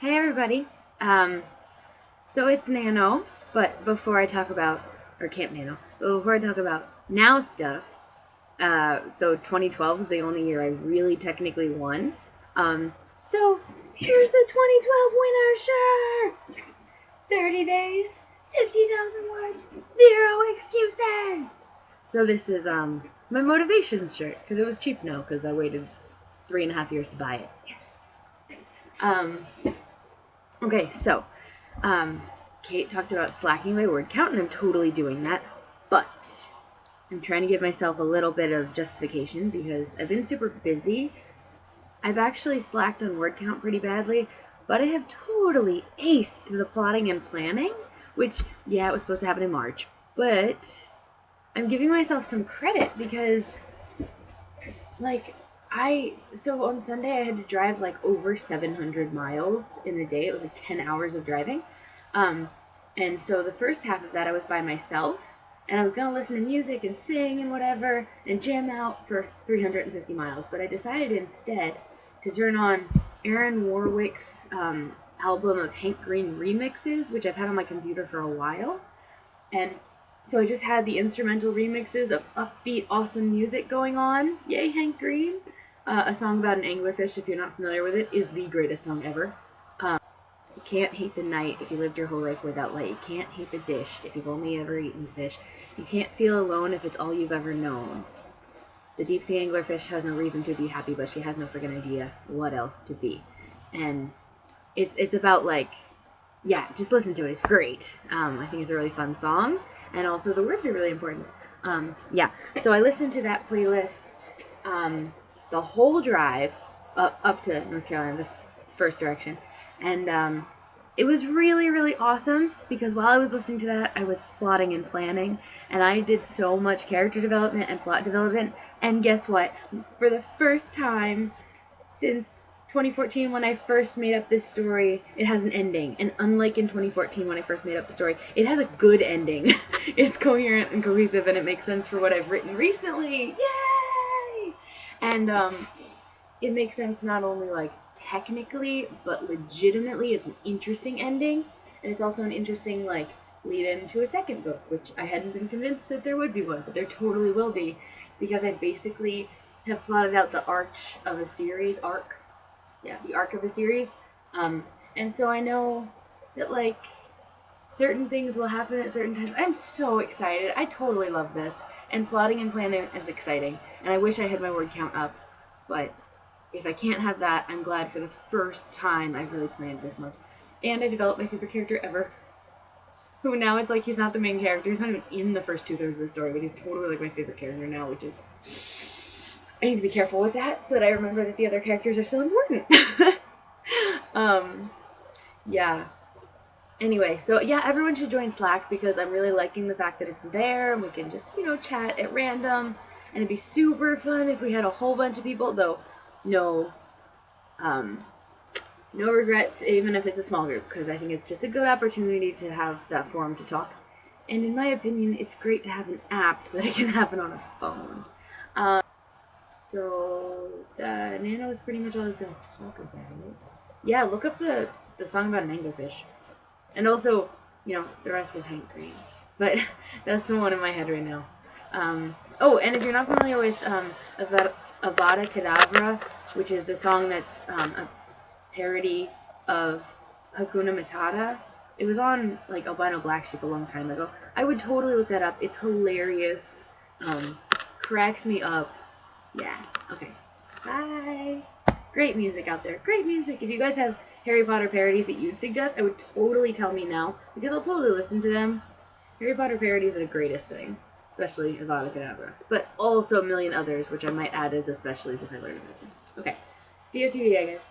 Hey everybody. So it's Nano, but before I talk about, or Camp Nano, but before I talk about now stuff, so 2012 is the only year I really technically won. So here's the 2012 winner shirt! 30 days, 50,000 words, zero excuses! So this is, my motivation shirt, because it was cheap now, because I waited 3.5 years to buy it. Yes! Um, okay, so Kate talked about slacking my word count, and I'm totally doing that. But I'm trying to give myself a little bit of justification because I've been super busy. I've actually slacked on word count pretty badly, but I have totally aced the plotting and planning, which, yeah, it was supposed to happen in March. But I'm giving myself some credit because, so on Sunday I had to drive like over 700 miles in a day. It was like 10 hours of driving. And so the first half of that I was by myself, and I was gonna listen to music and sing and whatever and jam out for 350 miles. But I decided instead to turn on Aaron Warwick's album of Hank Green remixes, which I've had on my computer for a while. And so I just had the instrumental remixes of upbeat, awesome music going on. Yay, Hank Green! A song about an anglerfish, if you're not familiar with it, is the greatest song ever. You can't hate the night if you lived your whole life without light. You can't hate the dish if you've only ever eaten fish. You can't feel alone if it's all you've ever known. The deep sea anglerfish has no reason to be happy, but she has no friggin' idea what else to be. And it's about yeah, just listen to it. It's great. I think it's a really fun song, and also the words are really important. Yeah, so I listened to that playlist the whole drive up to North Carolina, the first direction, and it was really, really awesome because while I was listening to that, I was plotting and planning, and I did so much character development and plot development. And guess what? For the first time since 2014 when I first made up this story, it has an ending. And unlike in 2014 when I first made up the story, it has a good ending. It's coherent and cohesive and it makes sense for what I've written recently. Yay! And it makes sense not only technically, but legitimately it's an interesting ending. And it's also an interesting lead into a second book, which I hadn't been convinced that there would be one, but there totally will be, because I basically have plotted out the arc of a series. The arc of a series. And so I know that certain things will happen at certain times. I'm so excited. I totally love this. And plotting and planning is exciting. And I wish I had my word count up. But if I can't have that, I'm glad for the first time I've really planned this month. And I developed my favorite character ever. Who now it's he's not the main character. He's not even in the first 2/3 of the story, but he's totally my favorite character now, which is... I need to be careful with that so that I remember that the other characters are still important. Yeah. Anyway, so yeah, everyone should join Slack because I'm really liking the fact that it's there and we can just, chat at random. And it'd be super fun if we had a whole bunch of people, though no regrets, even if it's a small group, because I think it's just a good opportunity to have that forum to talk. And in my opinion, it's great to have an app so that it can happen on a phone. So the Nano is pretty much all I was going to talk about. Yeah, look up the song about an anglerfish. And also, the rest of Hank Green. But that's the one in my head right now. Oh, and if you're not familiar with Avada Kedavra, which is the song that's a parody of Hakuna Matata, it was on Albino Black Sheep a long time ago. I would totally look that up. It's hilarious. Cracks me up. Yeah, okay. Bye. Great music out there. Great music. If you guys have Harry Potter parodies that you'd suggest, I would totally tell me now, because I'll totally listen to them. Harry Potter parodies are the greatest thing, especially Avada Kedavra. But also a million others, which I might add as especiallys if I learn about them. Okay. DOTV, I guess.